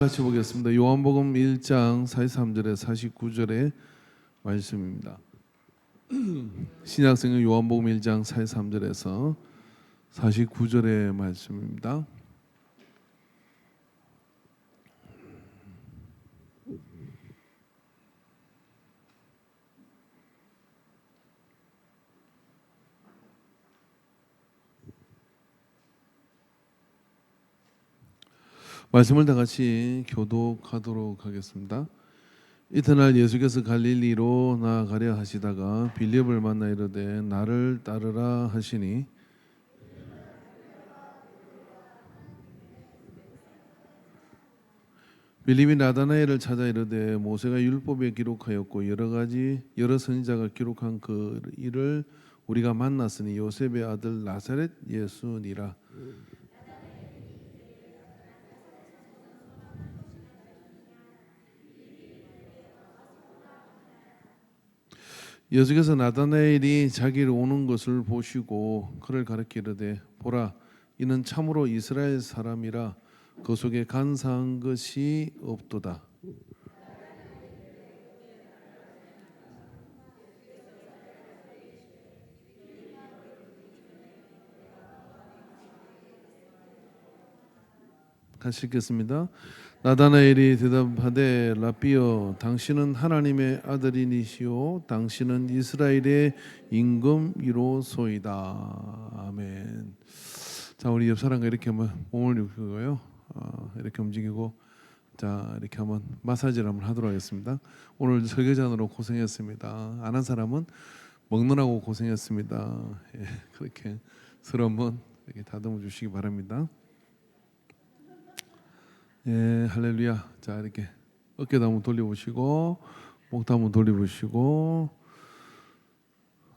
같이 보겠습니다. 요한복음 1장 43절에 49절의 말씀입니다. 신약성경 요한복음 1장 43절에서 49절의 말씀입니다. 말씀을 다 같이 교독하도록 하겠습니다. 이튿날 예수께서 갈릴리로 나아가려 하시다가 빌립을 만나 이르되 나를 따르라 하시니 빌립이 나다나엘을 찾아 이르되 모세가 율법에 기록하였고 여러 선지자가 기록한 그 일을 우리가 만났으니 요셉의 아들 나사렛 예수니라. 예수께서 나다나엘이 자기를 오는 것을 보시고 그를 가리키르되 보라 이는 참으로 이스라엘 사람이라 그 속에 간사한 것이 없도다. 같이 읽겠습니다. 나다나엘이 대답하되 라삐여 당신은 하나님의 아들이니시오 당신은 이스라엘의 임금이로소이다. 아멘. 자, 우리 옆 사람과 이렇게 한번 몸을 이렇게요. 이렇게 움직이고 자 이렇게 한번 마사지를 한번 하도록 하겠습니다. 오늘 설교자로 고생했습니다. 안 한 사람은 먹느라고 고생했습니다. 예, 그렇게 서로 한번 이렇게 다듬어 주시기 바랍니다. 예, 할렐루야. 자, 이렇게 어깨도 한번 돌려보시고 목도 한번 돌려보시고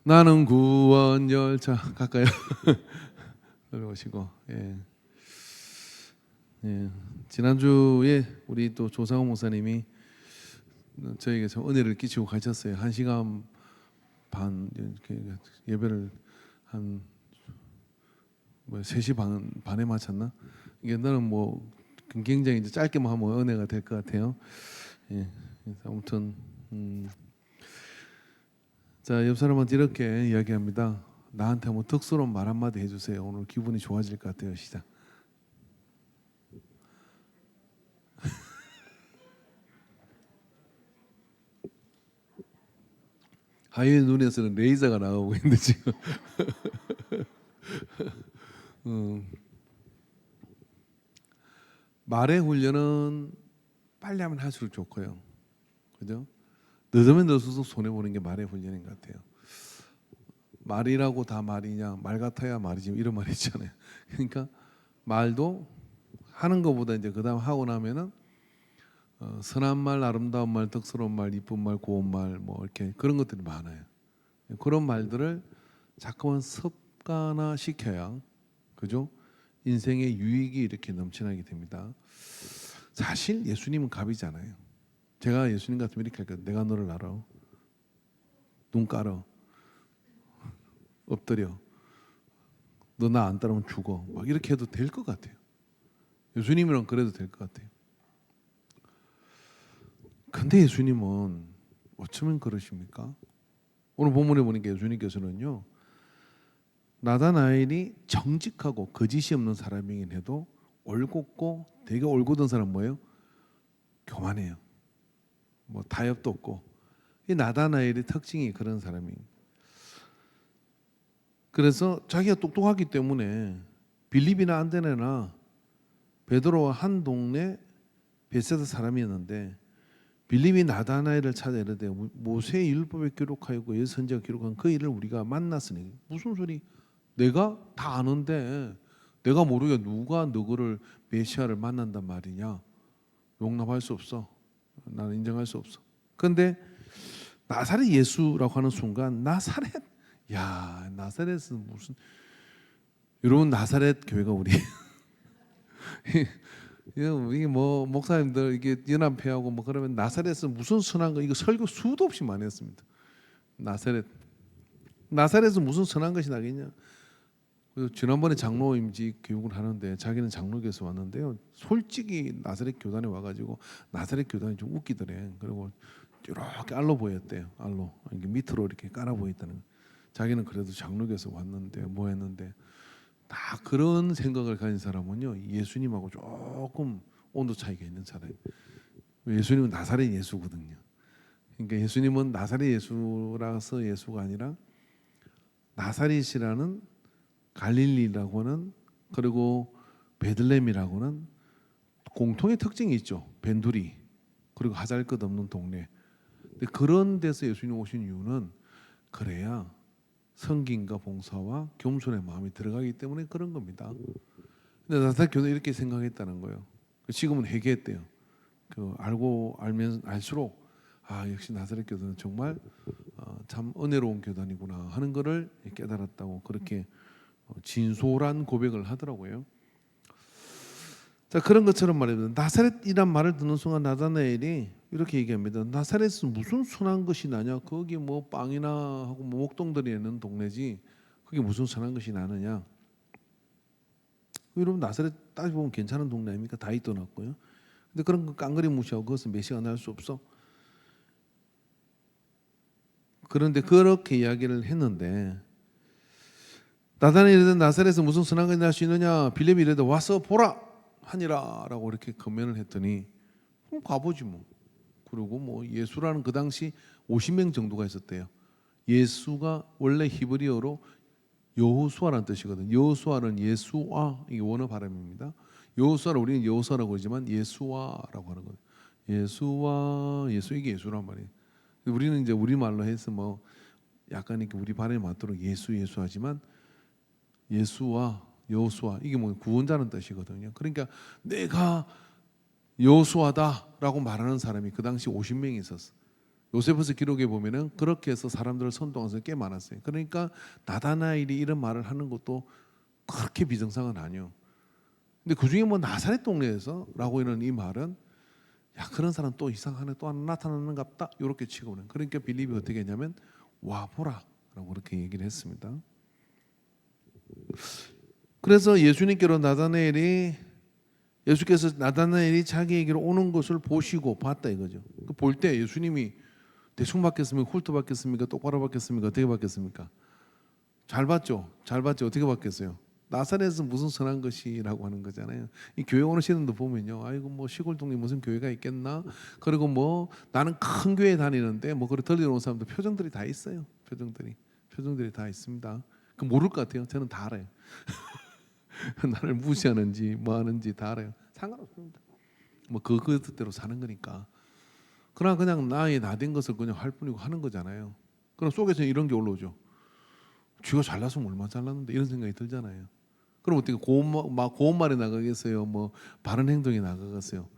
나는 구원 열차 가까이 돌려보시고 예. 예. 지난주에 우리 또 조상호 목사님이 저에게 좀 은혜를 끼치고 가셨어요. 1시간 반 이렇게 예배를 한 3시 반에 마쳤나? 이게 나는 뭐 굉장히 이제 짧게만 하면 은혜가 될 것 같아요. 예, 아무튼 자, 옆 사람한테 이렇게 이야기합니다. 나한테 한번 특수로운 말 한마디 해주세요. 오늘 기분이 좋아질 것 같아요. 시작. 하이의 눈에서는 레이저가 나오고 있는데 지금 말의 훈련은 빨리 하면 할수록 좋고요. 그죠? 늦으면 늦을수록 손해보는 게 말의 훈련인 것 같아요. 말이라고 다 말이냐 말 같아야 말이지 이런 말이 있잖아요. 그러니까 말도 하는 것보다 이제 그 다음 하고 나면은 선한 말, 아름다운 말, 덕스러운 말, 이쁜 말, 고운 말 뭐 이렇게 그런 것들이 많아요. 그런 말들을 자꾸만 습관화 시켜야 그죠? 인생의 유익이 이렇게 넘쳐나게 됩니다. 사실 예수님은 갑이잖아요. 제가 예수님 같으면 이렇게 할거예요. 내가 너를 알아. 눈 깔어. 엎드려. 너 나 안 따르면 죽어. 막 이렇게 해도 될 것 같아요. 예수님이랑 그래도 될 것 같아요. 근데 예수님은 어쩌면 그러십니까? 오늘 본문에 보니까 예수님께서는요. 나다나엘이 정직하고 거짓이 없는 사람이긴 해도 올곧고 되게 올곧은 사람 뭐예요? 교만해요. 뭐 타협도 없고. 이 나다나엘의 특징이 그런 사람이에요. 그래서 자기가 똑똑하기 때문에 빌립이나 안데네나 베드로와 한 동네 베세다 사람이었는데 빌립이 나다나엘을 찾아 이르되 모세의 율법에 기록하였고 예선지가 기록한 그 일을 우리가 만났으니 무슨 소리? 내가 다 아는데 내가 모르게 누가 너를 메시아를 만난단 말이냐? 용납할 수 없어. 나는 인정할 수 없어. 그런데 나사렛 예수라고 하는 순간 나사렛 야 나사렛은 무슨 여러분 나사렛 교회가 우리 이게 뭐 목사님들 이게 연합회하고 뭐 그러면 나사렛은 무슨 선한 거 이거 설교 수도 없이 많이 했습니다. 나사렛은 무슨 선한 것이 나겠냐? 그래서 지난번에 장로 임직 교육을 하는데 자기는 장로교에서 왔는데요. 솔직히 나사렛 교단에 와가지고 나사렛 교단이 좀 웃기더래. 그리고 이렇게 알로 보였대요. 알로 이게 밑으로 이렇게 깔아 보였다는. 자기는 그래도 장로교에서 왔는데 뭐 했는데 다 그런 생각을 가진 사람은요 예수님하고 조금 온도 차이가 있는 사람이에요. 예수님은 나사렛 예수거든요. 그러니까 예수님은 나사렛 예수라서 예수가 아니라 나사렛이라는 갈릴리라고 하는 그리고 베들레헴이라고는 공통의 특징이 있죠. 변두리 그리고 하잘것없는 동네. 근데 그런 데서 예수님 오신 이유는 그래야 성김과 봉사와 겸손의 마음이 들어가기 때문에 그런 겁니다. 근데 나사렛 교는 이렇게 생각했다는 거예요. 지금은 회개했대요. 알고 알면 알수록 역시 나사렛 교단은 정말 참 은혜로운 교단이구나 하는 것을 깨달았다고 그렇게 진솔한 고백을 하더라고요. 자 그런 것처럼 말입니다. 나사렛이란 말을 듣는 순간 나다나엘이 이렇게 얘기합니다. 나사렛은 무슨 선한 것이 나냐? 거기 뭐 빵이나 하고 뭐 목동들이 있는 동네지. 그게 무슨 선한 것이 나느냐? 여러분 나사렛 따져보면 괜찮은 동네 아닙니까? 다윗도 났고요. 근데 그런 거 깡그리 무시하고 그것은 메시아가 날 수 없어. 그런데 그렇게 이야기를 했는데 나다나엘이 이르되 나사렛에서 무슨 선한 것이 날 수 있느냐? 빌립이 이르되 와서 보라 하니라라고 이렇게 건면을 했더니 그럼 가보지 뭐. 그리고 뭐 예수라는 그 당시 50명 정도가 있었대요. 예수가 원래 히브리어로 여호수아라는 뜻이거든요. 여호수아는 예수아 이게 원어 발음입니다. 여호수아를 우리는 여호수아라고 그러지만 예수아라고 하는 거예요. 예수아 예수 이게 예수란 말이에요. 우리는 이제 우리 말로 해서 뭐 약간 이렇게 우리 발음에 맞도록 예수 하지만 예수와 여호수아 이게 뭐 구원자는 뜻이거든요. 그러니까 내가 여호수아다라고 말하는 사람이 그 당시 50명이 있었어. 요세프스 기록에 보면은 그렇게 해서 사람들을 선동한 사람이 꽤 많았어요. 그러니까 나다나엘이 이런 말을 하는 것도 그렇게 비정상은 아니요. 근데 그 중에 뭐 나사렛 동네에서라고 하는 이 말은 그런 사람 또 이상하네 또 하나 나타나는갑다 이렇게 치고는. 그러니까 빌립이 어떻게 했냐면 와 보라라고 그렇게 얘기를 했습니다. 그래서 예수님께로 예수께서 나다나엘이 자기에게로 오는 것을 보시고 봤다 이거죠. 볼 때 예수님이 대충 바뀌었습니까? 훑어 바뀌었습니까? 똑바로 바뀌었습니까? 어떻게 바뀌었습니까? 잘 봤죠. 어떻게 바뀌었어요? 나사렛에서 무슨 선한 것이라고 하는 거잖아요. 이 교회 오시는 분도 보면요, 아이고 뭐 시골 동네 무슨 교회가 있겠나? 그리고 뭐 나는 큰 교회 다니는데 뭐 그래 들려오는 사람들 표정들이 다 있어요. 표정들이 다 있습니다. 그 모를 것 같아요. 저는 다 알아요. 나를 무시하는지 뭐 하는지 다 알아요. 상관없습니다. 뭐 그 뜻대로 사는 거니까. 그러나 그냥 나의 나된 것을 그냥 할 뿐이고 하는 거잖아요. 그럼 속에서 이런 게 올라오죠. 쥐가 잘났으면 얼마나 잘났는데 이런 생각이 들잖아요. 그럼 어떻게 고운 말이 나가겠어요? 뭐 바른 행동이 나가겠어요?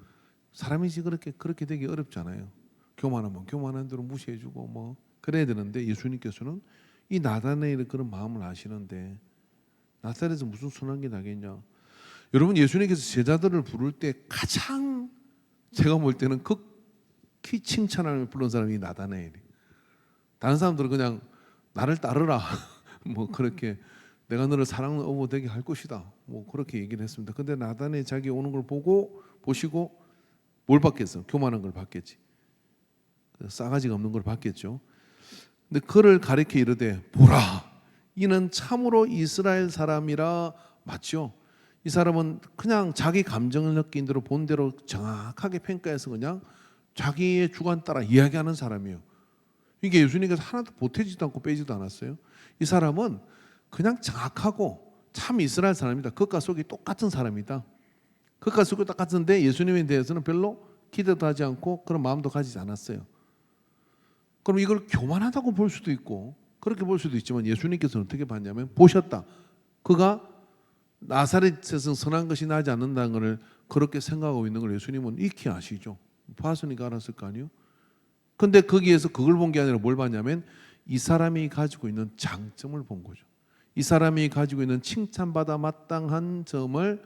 사람이지 그렇게 되기 어렵잖아요. 교만하면 교만한 대로 무시해주고 뭐 그래야 되는데 예수님께서는 이 나다나엘의 그런 마음을 아시는데 나사렛에서 무슨 선한 게 나겠냐? 여러분 예수님께서 제자들을 부를 때 가장 제가 볼 때는 극히 칭찬하며 부른 사람이 나다나엘이. 다른 사람들은 그냥 나를 따르라 뭐 그렇게 내가 너를 사랑하는 어부 되게 할 것이다 뭐 그렇게 얘기를 했습니다. 근데 나다나엘이 자기 오는 걸 보시고 뭘 받겠어? 교만한 걸 받겠지. 싸가지가 없는 걸 받겠죠. 근데 그를 가리켜 이르되 보라 이는 참으로 이스라엘 사람이라. 맞죠? 이 사람은 그냥 자기 감정을 느낀 대로 본 대로 정확하게 평가해서 그냥 자기의 주관 따라 이야기하는 사람이에요. 이게 예수님께서 하나도 보태지도 않고 빼지도 않았어요. 이 사람은 그냥 정확하고 참 이스라엘 사람이다. 겉과 속이 똑같은 사람이다. 겉과 속이 똑같은데 예수님에 대해서는 별로 기대도 하지 않고 그런 마음도 가지지 않았어요. 그럼 이걸 교만하다고 볼 수도 있고 그렇게 볼 수도 있지만 예수님께서는 어떻게 봤냐면 보셨다. 그가 나사렛에서 선한 것이 나지 않는다는 것을 그렇게 생각하고 있는 걸 예수님은 익히 아시죠. 봤으니까 알았을 거 아니에요. 근데 거기에서 그걸 본 게 아니라 뭘 봤냐면 이 사람이 가지고 있는 장점을 본 거죠. 이 사람이 가지고 있는 칭찬받아 마땅한 점을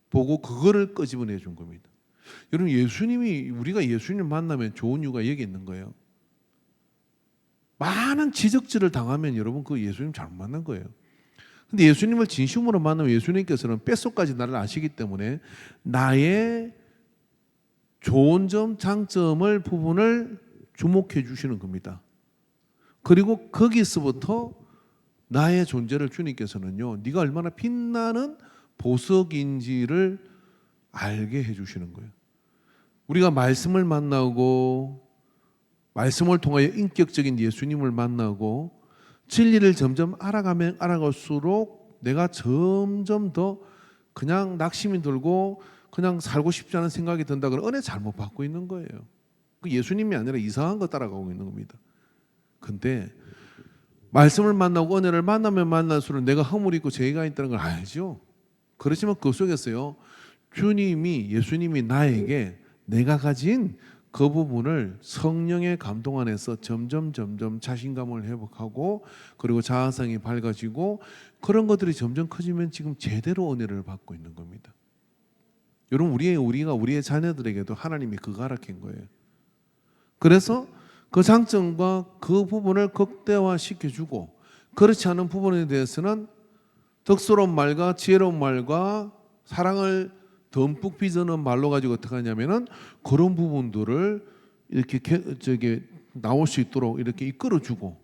보고 그거를 끄집어내 준 겁니다. 여러분 우리가 예수님 만나면 좋은 이유가 여기 있는 거예요. 많은 지적질을 당하면 여러분 그 예수님 잘못 만난 거예요. 근데 예수님을 진심으로 만나면 예수님께서는 뼛속까지 나를 아시기 때문에 나의 좋은 점, 장점을 부분을 주목해 주시는 겁니다. 그리고 거기서부터 나의 존재를 주님께서는요, 네가 얼마나 빛나는 보석인지를 알게 해주시는 거예요. 우리가 말씀을 만나고 말씀을 통하여 인격적인 예수님을 만나고 진리를 점점 알아가면 알아갈수록 내가 점점 더 그냥 낙심이 들고 그냥 살고 싶지 않은 생각이 든다 그러면 은혜 잘못 받고 있는 거예요. 그 예수님이 아니라 이상한 거 따라가고 있는 겁니다. 근데 말씀을 만나고 은혜를 만나면 만날수록 내가 허물이 있고 죄가 있다는 걸 알죠. 그렇지만 그 속에서요, 주님이, 예수님이 나에게 내가 가진 그 부분을 성령의 감동 안에서 점점 자신감을 회복하고 그리고 자아성이 밝아지고 그런 것들이 점점 커지면 지금 제대로 은혜를 받고 있는 겁니다. 여러분, 우리가 우리의 자녀들에게도 하나님이 그거 허락한 거예요. 그래서 그 장점과 그 부분을 극대화시켜주고 그렇지 않은 부분에 대해서는 덕스러운 말과 지혜로운 말과 사랑을 듬뿍 빚어놓은 말로 가지고 어떻게 하냐면은 그런 부분들을 이렇게 나올 수 있도록 이렇게 이끌어주고,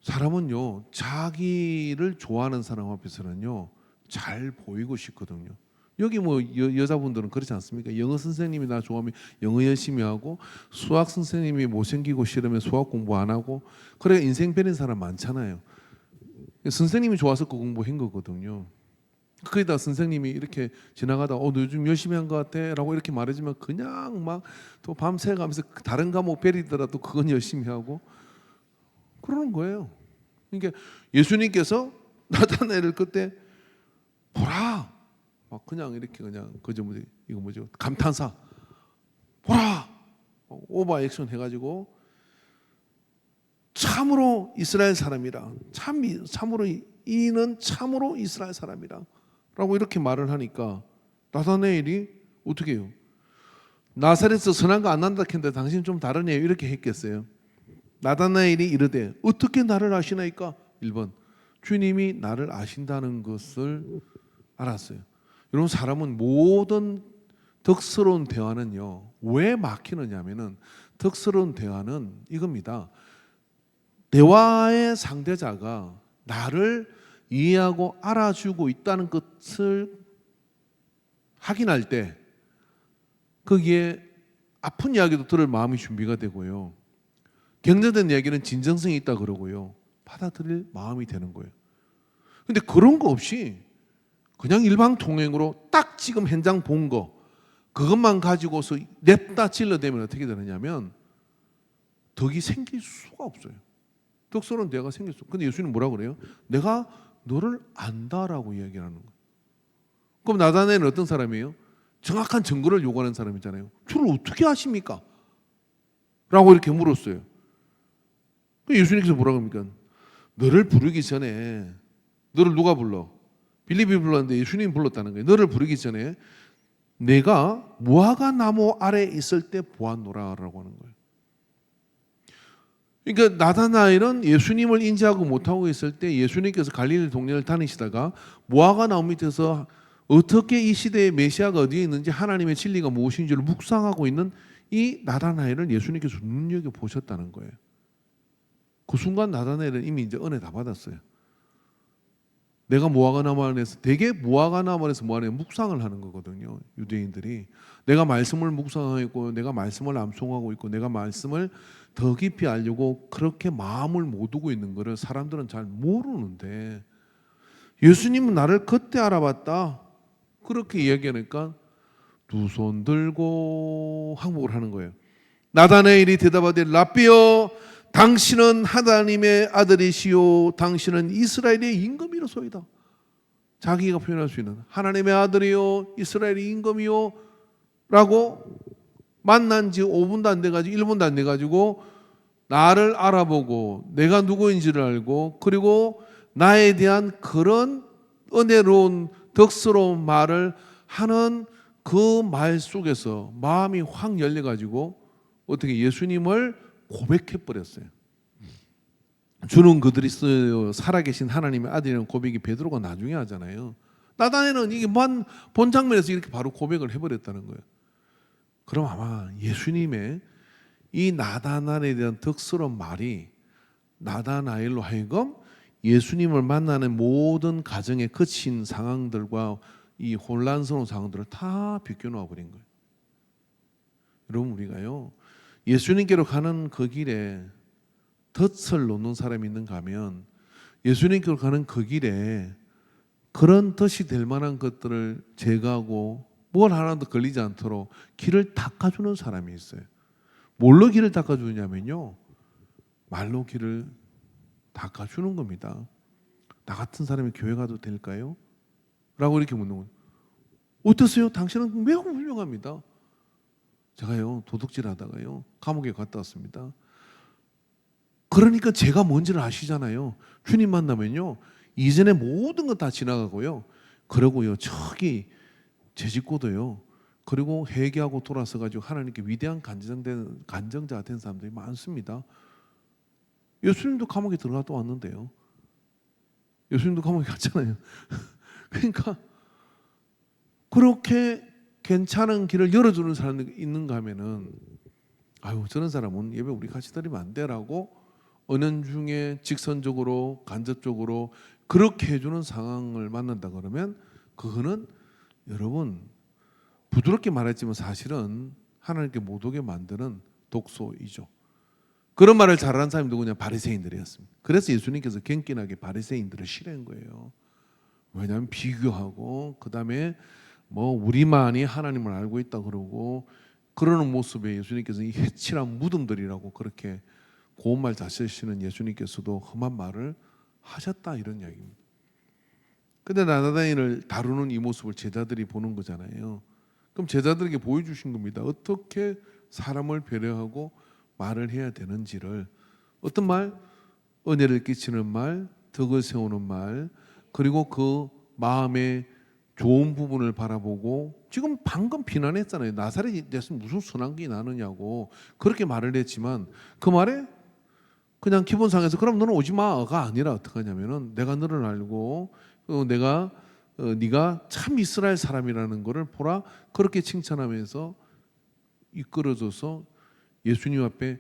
사람은요 자기를 좋아하는 사람 앞에서는요 잘 보이고 싶거든요. 여기 뭐 여자분들은 그렇지 않습니까? 영어 선생님이 나 좋아하면 영어 열심히 하고, 수학 선생님이 못생기고 싫으면 수학 공부 안 하고, 그래 인생 배린 사람 많잖아요. 선생님이 좋아서 그 공부한 거거든요. 거기다 선생님이 이렇게 지나가다 너 요즘 열심히 한 것 같아 라고 이렇게 말해주면 그냥 막 또 밤새 가면서 다른 과목 베리더라도 그건 열심히 하고 그러는 거예요. 그러니까 예수님께서 나타내를 그때 보라 막 그냥 이렇게 그냥 그저 이거 뭐죠, 감탄사 보라 오버 액션 해가지고 참으로 이스라엘 사람이라, 참으로 이는 참으로 이스라엘 사람이라 라고 이렇게 말을 하니까 나다나엘이 어떻게 해요? 나사렛에서 선한 거 안 난다 했는데 당신 좀 다르네요 이렇게 했겠어요? 나다나엘이 이르되 어떻게 나를 아시나이까? 1번 주님이 나를 아신다는 것을 알았어요. 여러분, 사람은 모든 덕스러운 대화는요 왜 막히느냐 하면은, 덕스러운 대화는 이겁니다. 대화의 상대자가 나를 이해하고 알아주고 있다는 것을 확인할 때 거기에 아픈 이야기도 들을 마음이 준비가 되고요, 경제된 이야기는 진정성이 있다 그러고요, 받아들일 마음이 되는 거예요. 근데 그런 거 없이 그냥 일방통행으로 딱 지금 현장 본 거 그것만 가지고서 냅다 질러대면 어떻게 되느냐면 덕이 생길 수가 없어요. 덕스러운 대화가 생길 수 없어요. 근데 예수님은 뭐라고 그래요? 내가 너를 안다라고 이야기하는 거예요. 그럼 나다나엘은 어떤 사람이에요? 정확한 증거를 요구하는 사람이잖아요. 저를 어떻게 아십니까? 라고 이렇게 물었어요. 예수님께서 뭐라고 합니까? 너를 부르기 전에, 너를 누가 불러? 빌립이 불렀는데 예수님이 불렀다는 거예요. 너를 부르기 전에 내가 무화과 나무 아래 있을 때 보았노라라고 하는 거예요. 그러니까 나다나엘은 예수님을 인지하고 못하고 있을 때 예수님께서 갈릴리 동네를 다니시다가 무화과 나무 밑에서 어떻게 이 시대의 메시아가 어디에 있는지, 하나님의 진리가 무엇인지를 묵상하고 있는 이 나다나엘을 예수님께서 눈여겨보셨다는 거예요. 그 순간 나다나엘은 이미 이제 은혜 다 받았어요. 내가 무화과 나무 안에서, 되게 무화과 나무 안에서 뭐하냐, 묵상을 하는 거거든요. 유대인들이 내가 말씀을 묵상하고 있고 내가 말씀을 암송하고 있고 내가 말씀을 더 깊이 알려고 그렇게 마음을 못 두고 있는 거를 사람들은 잘 모르는데, 예수님은 나를 그때 알아봤다 그렇게 이야기하니까 두 손 들고 항복을 하는 거예요. 나다나엘이 대답하되 랍비여 당신은 하나님의 아들이시요 당신은 이스라엘의 임금이로소이다. 자기가 표현할 수 있는 하나님의 아들이요 이스라엘의 임금이요 라고 만난 지 5분도 안 돼가지고 1분도 안 돼가지고 나를 알아보고 내가 누구인지를 알고, 그리고 나에 대한 그런 은혜로운 덕스러운 말을 하는 그 말 속에서 마음이 확 열려가지고 어떻게 예수님을 고백해버렸어요. 주는 그리스도 살아계신 하나님의 아들이라는 고백이 베드로가 나중에 하잖아요. 나다나엘은 이게 본 장면에서 이렇게 바로 고백을 해버렸다는 거예요. 그럼 아마 예수님의 이 나다나엘에 대한 덕스러운 말이 나다나엘로 하여금 예수님을 만나는 모든 가정에 거친 상황들과 이 혼란스러운 상황들을 다 비껴놓아 버린 거예요. 여러분, 우리가요 예수님께로 가는 그 길에 덫을 놓는 사람이 있는가 하면 예수님께로 가는 그 길에 그런 덫이 될 만한 것들을 제거하고 뭘 하나도 걸리지 않도록 길을 닦아주는 사람이 있어요. 뭘로 길을 닦아주냐면요, 말로 길을 닦아주는 겁니다. 나 같은 사람이 교회 가도 될까요? 라고 이렇게 묻는 거예요. 어떠세요? 당신은 매우 훌륭합니다. 제가요 도둑질 하다가요 감옥에 갔다 왔습니다. 그러니까 제가 뭔지를 아시잖아요. 주님 만나면요 이전에 모든 것 다 지나가고요, 그러고요 저기 제 집고도요, 그리고 회개하고 돌아서 가지고 하나님께 위대한 간정자가 된 사람들이 많습니다. 예수님도 감옥에 들어갔다 왔는데요. 예수님도 감옥에 갔잖아요. 그러니까 그렇게 괜찮은 길을 열어주는 사람이 있는가 하면은, 아유 저런 사람은 예배 우리 같이 드리면 안 돼라고 은연중에 직선적으로 간접적으로 그렇게 해주는 상황을 만난다 그러면 그거는 여러분 부드럽게 말했지만 사실은 하나님께 못 오게 만드는 독소이죠. 그런 말을 잘하는 사람이 누구냐? 바리새인들이었습니다. 그래서 예수님께서 경건하게 바리새인들을 싫어한 거예요. 왜냐하면 비교하고 그다음에 뭐 우리만이 하나님을 알고 있다 그러고 그러는 모습에 예수님께서 이 해칠한 무덤들이라고 그렇게 고운 말 다쓰시는 예수님께서도 험한 말을 하셨다, 이런 이야기입니다. 근데 나다나엘을 다루는 이 모습을 제자들이 보는 거잖아요. 그럼 제자들에게 보여주신 겁니다. 어떻게 사람을 배려하고 말을 해야 되는지를. 어떤 말? 은혜를 끼치는 말, 덕을 세우는 말, 그리고 그 마음의 좋은 부분을 바라보고, 지금 방금 비난했잖아요. 나사렛에 대해서 무슨 순환기 나느냐고 그렇게 말을 했지만 그 말에 그냥 기본상에서 그럼 너는 오지 마가 아니라 어떻게 하냐면은 내가 너를 알고 내가 네가 참 이스라엘 사람이라는 것을 보라, 그렇게 칭찬하면서 이끌어줘서 예수님 앞에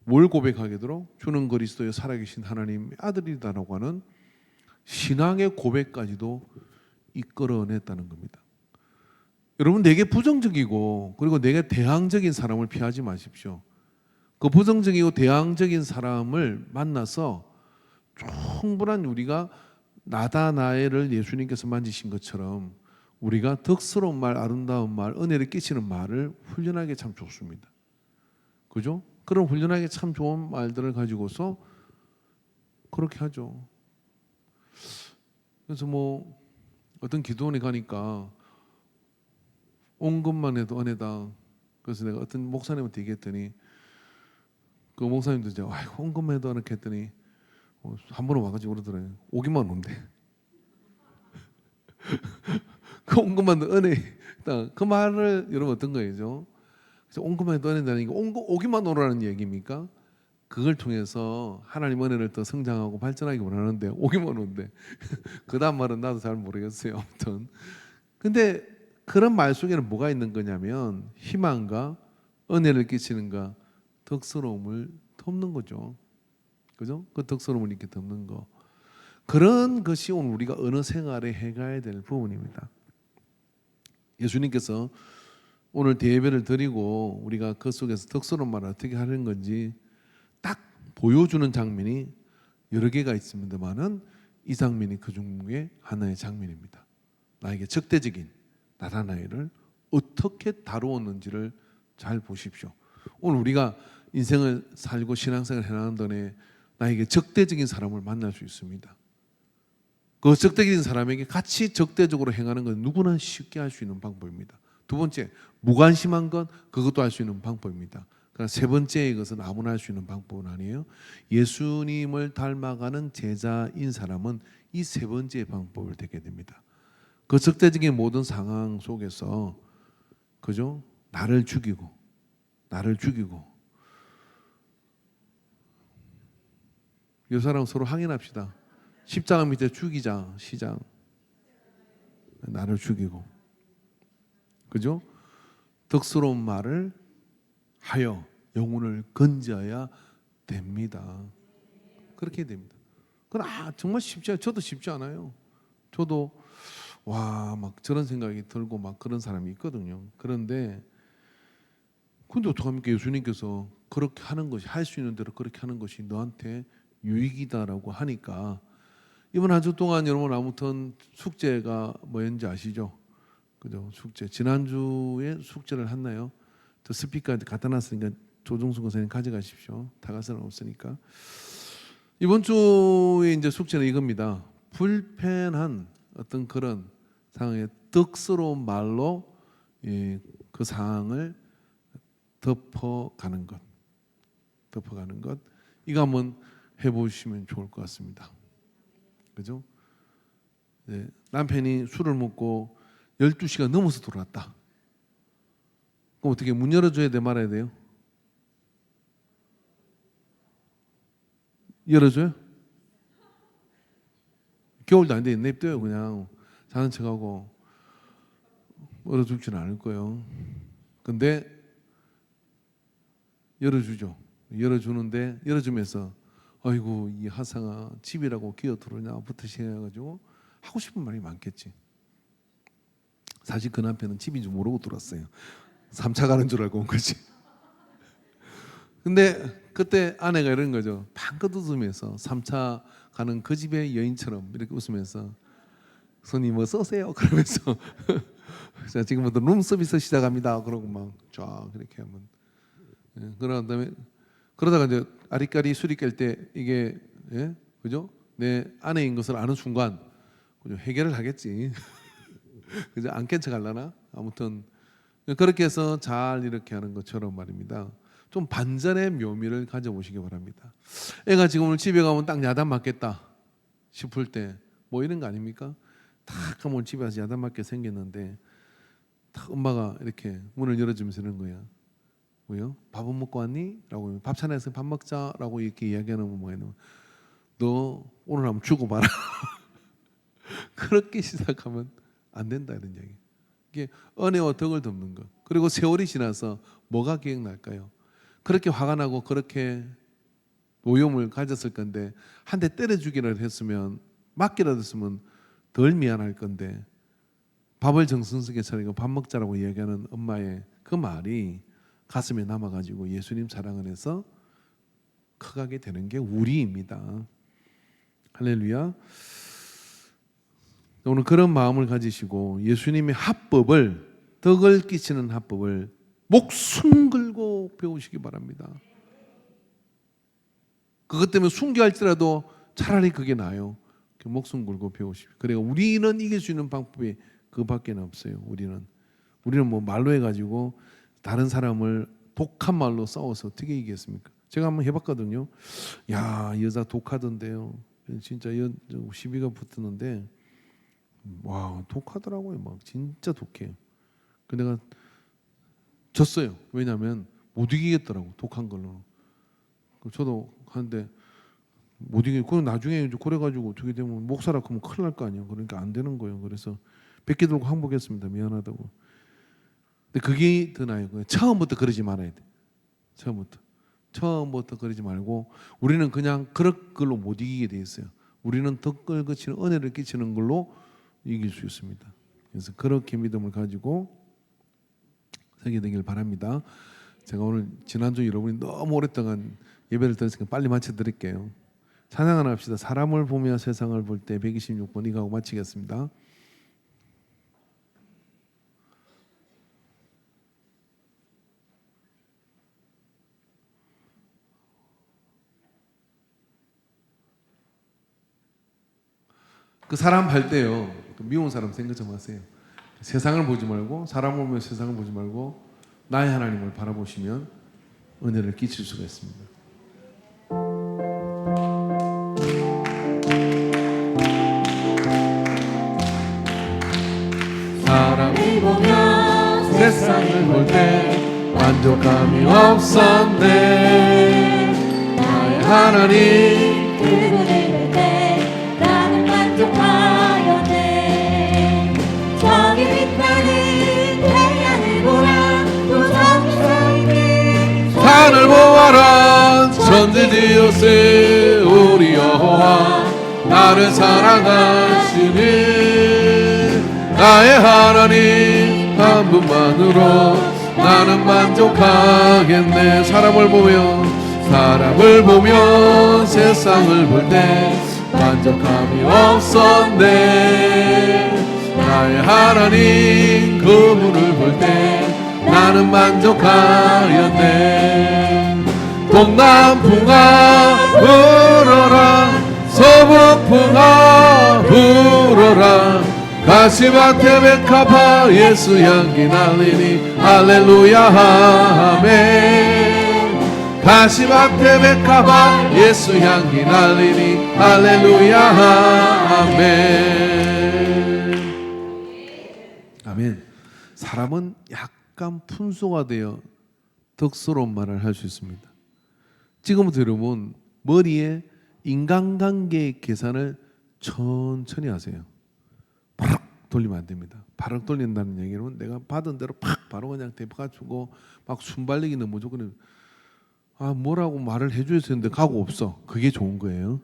뭘 고백하게 되도록 주는 그리스도의 살아계신 하나님의 아들이다라고 하는 신앙의 고백까지도 이끌어냈다는 겁니다. 여러분, 내게 부정적이고 그리고 내게 대항적인 사람을 피하지 마십시오. 그 부정적이고 대항적인 사람을 만나서 충분한 우리가 나다나엘을 예수님께서 만지신 것처럼 우리가 덕스러운 말, 아름다운 말, 은혜를 끼치는 말을 훈련하기 참 좋습니다. 그죠? 그런 훈련하기 참 좋은 말들을 가지고서 그렇게 하죠. 그래서 뭐 어떤 기도원에 가니까 온 것만 해도 은혜다. 그래서 내가 어떤 목사님한테 얘기했더니 그 목사님도 이제 아이고 온 것만 해도 이렇게 했더니 한 번은 와가지고 그러더래요. 오기만 온대. 그 온 것만 해도 은혜. 그 말을 여러분 어떤 거예요? 그래서 온 것만 해도 은혜다는 게 오기만 오라는 얘기입니까? 그걸 통해서 하나님 은혜를 더 성장하고 발전하기 원하는데 오기만 온대. 그 다음 말은 나도 잘 모르겠어요. 아무튼 근데 그런 말 속에는 뭐가 있는 거냐면 희망과 은혜를 끼치는가, 덕스러움을 덮는 거죠. 그죠? 그 덕스러움을 이렇게 덮는 거. 그런 것이 오늘 우리가 어느 생활에 해가야 될 부분입니다. 예수님께서 오늘 대예배를 드리고 우리가 그 속에서 덕스러운 말을 어떻게 하는 건지 딱 보여주는 장면이 여러 개가 있습니다만은 이 장면이 그 중에 하나의 장면입니다. 나에게 적대적인 나다나엘을 어떻게 다루었는지를 잘 보십시오. 오늘 우리가 인생을 살고 신앙생활을 해나가는 동안에 나에게 적대적인 사람을 만날 수 있습니다. 그 적대적인 사람에게 같이 적대적으로 행하는 건 누구나 쉽게 할 수 있는 방법입니다. 두 번째, 무관심한 건 그것도 할 수 있는 방법입니다. 그러나 세 번째의 것은 아무나 할 수 있는 방법은 아니에요. 예수님을 닮아가는 제자인 사람은 이 세 번째의 방법을 되게 됩니다. 그 적대적인 모든 상황 속에서 그죠? 나를 죽이고 묘사랑 서로 항의합시다. 십자가 밑에 죽이자. 시장. 나를 죽이고. 그죠? 덕스러운 말을 하여 영혼을 건져야 됩니다. 그렇게 됩니다. 그건 정말 쉽지 않아요. 저도 쉽지 않아요. 저도 막 저런 생각이 들고 막 그런 사람이 있거든요. 근데 어떡합니까? 예수님께서 그렇게 하는 것이, 할 수 있는 대로 그렇게 하는 것이 너한테 유익이다라고 하니까. 이번 한 주 동안 여러분 아무튼 숙제가 뭐였는지 아시죠? 그죠? 숙제. 지난주에 숙제를 했나요? 저 스피커한테 갖다 놨으니까 조종수 선생님 가져가십시오. 다 갈 사람 없으니까. 이번 주에 이제 숙제는 이겁니다. 불편한 어떤 그런 상황에 덕스러운 말로 그 상황을 덮어가는 것. 이거 한번 해보시면 좋을 것 같습니다. 그죠? 네, 남편이 술을 먹고 12시가 넘어서 들어왔다. 그럼 어떻게 문 열어줘야 돼, 말아야 돼요? 열어줘요? 겨울도 아닌데 냅둬요. 그냥 자는 척하고. 열어주지는 않을 거예요. 근데 열어주죠. 열어주는데 열어주면서 아이고 이 하상아 집이라고 기어 들어오냐부터 시작해가지고 하고 싶은 말이 많겠지. 사실 그 남편은 집인 줄 모르고 들어왔어요. 3차 가는 줄 알고 온 거지. 근데 그때 아내가 이런 거죠. 방긋 웃으면서 3차 가는 그 집의 여인처럼 이렇게 웃으면서 손님 어서 오세요 그러면서 자 지금부터 룸서비스 시작합니다. 그러고 막 쫙 이렇게 하면 그런 다음에 그러다가 이제 아리까리 술이 깰 때 이게 그죠? 내 아내인 것을 아는 순간 그죠? 해결을 하겠지. 그죠? 안 깬 척 하려나? 아무튼 그렇게 해서 잘 이렇게 하는 것처럼 말입니다. 좀 반전의 묘미를 가져보시기 바랍니다. 애가 지금 오늘 집에 가면 딱 야단 맞겠다 싶을 때 뭐 이런 거 아닙니까? 딱 가면 집에 와서 야단 맞게 생겼는데 딱 엄마가 이렇게 문을 열어주면서 이런 거야. 뭐요? 밥은 먹고 왔니? 라고 밥 차려서 밥 먹자라고 이렇게 이야기하는 건 뭐예요? 너 오늘 한번 죽어봐라. 그렇게 시작하면 안 된다 이런 얘기. 이게 은혜와 덕을 덮는 것. 그리고 세월이 지나서 뭐가 기억날까요? 그렇게 화가 나고 그렇게 오염을 가졌을 건데 한 대 때려 주기라도 했으면 맞기라도 했으면 덜 미안할 건데 밥을 정성스럽게 차리고 밥 먹자라고 이야기하는 엄마의 그 말이 가슴에 남아가지고 예수님 사랑 안에서 커가게 되는 게 우리입니다. 할렐루야. 오늘 그런 마음을 가지시고 예수님의 합법을, 덕을 끼치는 합법을 목숨 걸고 배우시기 바랍니다. 그것 때문에 순교할지라도 차라리 그게 나아요. 목숨 걸고 배우십시오. 그래서 우리는 이길 수 있는 방법이 그밖에 없어요. 우리는 뭐 말로 해가지고 다른 사람을 독한 말로 싸워서 어떻게 이기겠습니까? 제가 한번 해봤거든요. 야, 여자 독하던데요. 진짜 시비가 붙었는데 와, 독하더라고요. 막 진짜 독해요. 근데 내가 졌어요. 왜냐하면 못 이기겠더라고. 독한 걸로. 저도 하는데 못 이기고 그건 나중에 이제 그래가지고 어떻게 되면 목사라 하면 큰일 날 거 아니에요. 그러니까 안 되는 거예요. 그래서 100개 들고 항복했습니다. 미안하다고. 근데 그게 더 나아요. 처음부터 그러지 말아야 돼. 처음부터 그러지 말고 우리는 그냥 그런 걸로 못 이기게 돼 있어요. 우리는 덕을 거치는 은혜를 끼치는 걸로 이길 수 있습니다. 그래서 그렇게 믿음을 가지고 살게 되길 바랍니다. 제가 오늘 지난주 여러분이 너무 오랫동안 예배를 드렸으니까 빨리 마쳐드릴게요. 찬양 하나 합시다. 사람을 보며 세상을 볼 때 126번 이거 하고 마치겠습니다. 그 사람 할 때요. 미운 사람 생각 좀 하세요. 세상을 보지 말고 사람을 보며 세상을 보지 말고 나의 하나님을 바라보시면 은혜를 끼칠 수가 있습니다. 사람을 보며 세상을 볼 때 만족감이 없었네. 나의 하나님 그분을 볼 때 나는 만족하였네. 저기 빛나는 태양을 보라. 또 저기 서 있는 산을 보아라. 천지 지으세 우리 여호와 나를 사랑하시니 나의 하나님 한 분만으로 나는 만족하겠네. 사람을 보며 세상을 볼 때 만족함이 없었네. 나의 하나님 그분을 볼 때 나는 만족하였네. 동남풍아 불어라. 서북풍아 불어라. 가시밭에 백합화 예수 향기 날리니 할렐루야 아멘. 가시밭에 백합화 예수 향기 날리니 할렐루야 아멘. 아멘. 사람은 약간 fun소가 되어 덕스러운 말을 할 수 있습니다. 지금부터 여러분 머리에 인간관계의 계산을 천천히 하세요. 바로 돌리면 안 됩니다. 바로 돌린다는 얘기는 내가 받은 대로 팍 바로 그냥 대파가지고 막 순발력이는 무조건 뭐라고 말을 해줘야 되는데 가고 없어. 그게 좋은 거예요.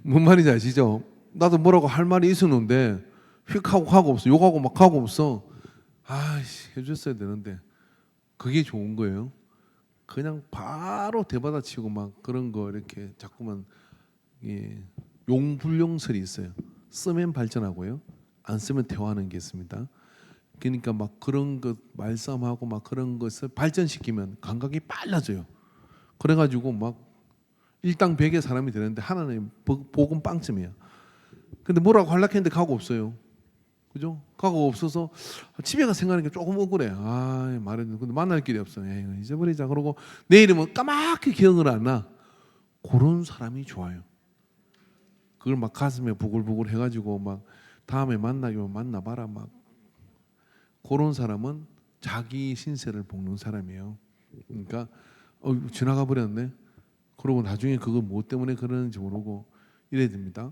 뭔 말인지 아시죠? 나도 뭐라고 할 말이 있었는데 휙 하고 가고 없어. 욕하고 막 가고 없어. 아이씨 해줬어야 되는데 그게 좋은 거예요. 그냥 바로 대받아치고 막 그런 거 이렇게 자꾸만 용불용설이 있어요. 쓰면 발전하고요, 안 쓰면 대화하는 게 있습니다. 그러니까 막 그런 것 말싸움하고 막 그런 것을 발전시키면 감각이 빨라져요. 그래가지고 막 일당백의 사람이 되는데 하나님 복은 빵점이야. 근데 뭐라고 하려했는데 가고 없어요. 그죠? 가고 없어서 집에 가 생각하는 게 조금 억울해. 말했는데 근데 만날 길이 없어. 잊어버리자. 그러고 내일이면 까맣게 기억을 안 나. 그런 사람이 좋아요. 그걸 막 가슴에 부글부글 해가지고 막 다음에 만나기만 만나봐라 막. 그런 사람은 자기 신세를 볶는 사람이에요. 그러니까 지나가 버렸네. 그러고 나중에 그거 뭐 때문에 그러는지 모르고 이래야 됩니다.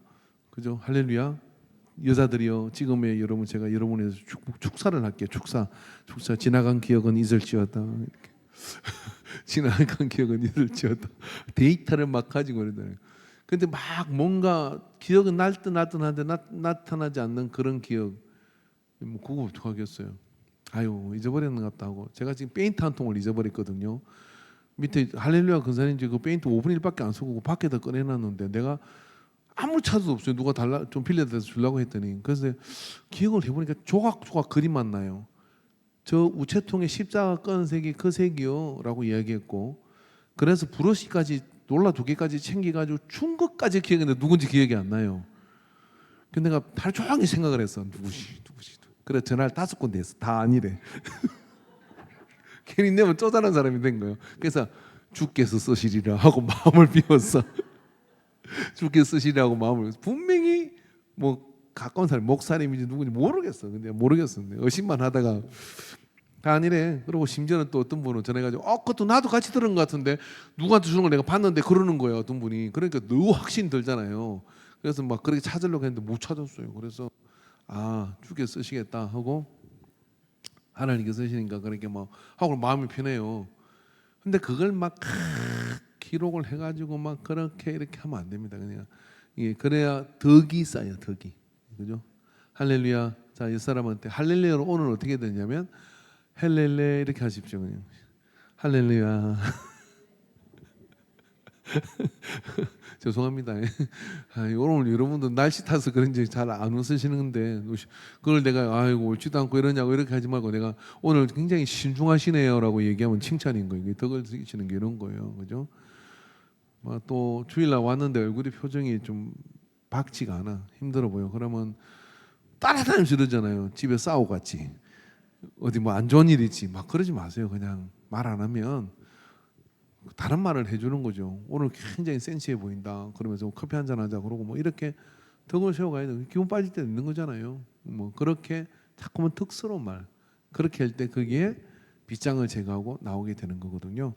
그죠? 할렐루야. 여자들이요, 지금의 여러분 제가 여러분에서 축사를 할게요. 축사 지나간 기억은 잊을지어다. 이렇게. 지나간 기억은 잊을지어다. 데이터를 막 가지고 그러잖아요. 근데 막 뭔가 기억은 날 듯 한데 나타나지 않는 그런 기억, 그거 어떡하겠어요. 잊어버렸는 것 같다 하고. 제가 지금 페인트 한 통을 잊어버렸거든요. 밑에 할렐루야 근사님지 그 페인트 5분 1밖에 안 쓰고 밖에다 꺼내놨는데 내가 아무 차도 없어요. 누가 좀 빌려다 주려고 했더니. 그래서 기억을 해보니까 조각조각 그림만 나요. 저 우체통에 십자가 건 색이 그 색이요 라고 이야기했고, 그래서 브러쉬까지 놀라 2개까지 챙겨가지고 준 것까지 기억했는데 누군지 기억이 안 나요. 근데 내가 하루 종일 생각을 했어. 누구시. 그래 전화를 5군데 했어. 다 아니래. 괜히 내면 쪼잔한 사람이 된 거예요. 그래서 주께서 쓰시리라 하고 마음을 비웠어. 주께서 쓰시리라고 마음을, 분명히 뭐 가까운 사람 목사님인지 누군지 모르겠어. 근데 의심만 하다가 다 아니래. 그리고 심지어는 또 어떤 분은 전해가지고 그것도 나도 같이 들은 것 같은데 누구한테 주는 걸 내가 봤는데 그러는 거예요. 어떤 분이. 그러니까 너무 확신 들잖아요. 그래서 막 그렇게 찾으려고 했는데 못 찾았어요. 그래서 주께서 쓰시겠다 하고 하나님께서 쓰시니까 그렇게 막 하고 마음이 편해요. 근데 그걸 막 기록을 해가지고 막 그렇게 이렇게 하면 안 됩니다. 그냥 그래야 덕이 쌓여, 덕이. 그죠? 할렐루야. 자, 이 사람한테 할렐루야로 오늘 어떻게 되냐면 헬렐레 이렇게 하십시오. 그냥 할렐루야. 죄송합니다. 오늘 여러분들 날씨 타서 그런지 잘 안 웃으시는데 그걸 내가 옳지도 않고 이러냐고 이렇게 하지 말고 내가 오늘 굉장히 신중하시네요라고 얘기하면 칭찬인 거예요. 덕을 쓰시는 게 이런 거예요. 그죠? 또 주일날 왔는데 얼굴이 표정이 좀 밝지가 않아. 힘들어 보여. 그러면 따라다니면서 이러잖아요. 집에 싸우고 같이. 어디 뭐 안 좋은 일 있지. 막 그러지 마세요. 그냥 말 안 하면 다른 말을 해주는 거죠. 오늘 굉장히 센시해 보인다. 그러면서 커피 한잔 하자. 그러고 뭐 이렇게 덕을 세워가야 돼. 기분 빠질 때 있는 거잖아요. 뭐 그렇게 자꾸만 덕스러운 말. 그렇게 할 때 거기에 빗장을 제거하고 나오게 되는 거거든요.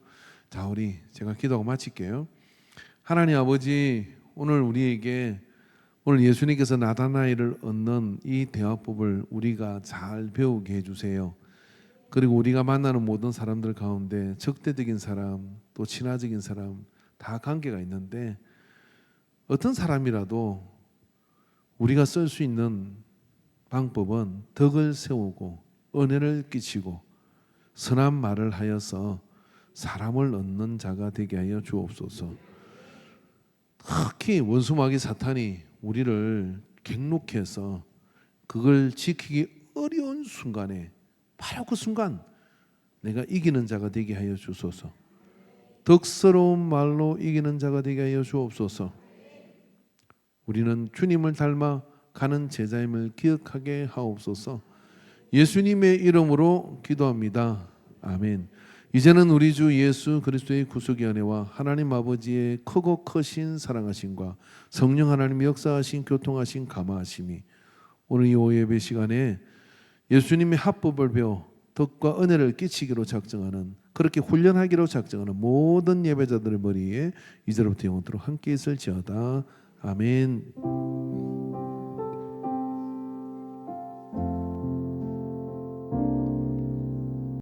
자, 제가 기도하고 마칠게요. 하나님 아버지, 오늘 우리에게 오늘 예수님께서 나다나엘을 얻는 이 대화법을 우리가 잘 배우게 해주세요. 그리고 우리가 만나는 모든 사람들 가운데 적대적인 사람, 또 친화적인 사람 다 관계가 있는데 어떤 사람이라도 우리가 쓸 수 있는 방법은 덕을 세우고 은혜를 끼치고 선한 말을 하여서 사람을 얻는 자가 되게 하여 주옵소서. 특히 원수마귀 사탄이 우리를 갱록해서 그걸 지키기 어려운 순간에 바로 그 순간 내가 이기는 자가 되게 하여 주소서. 덕스러운 말로 이기는 자가 되게 하여 주옵소서. 우리는 주님을 닮아 가는 제자임을 기억하게 하옵소서. 예수님의 이름으로 기도합니다. 아멘. 이제는 우리 주 예수 그리스도의 구속의 은혜와 하나님 아버지의 크고 크신 사랑하심과 성령 하나님의 역사하신 교통하신 감화하심이 오늘 이 오후 예배 시간에 예수님의 합법을 배워 덕과 은혜를 끼치기로 작정하는, 그렇게 훈련하기로 작정하는 모든 예배자들의 머리에 이제로부터 영원토록 함께 있을지어다. 아멘.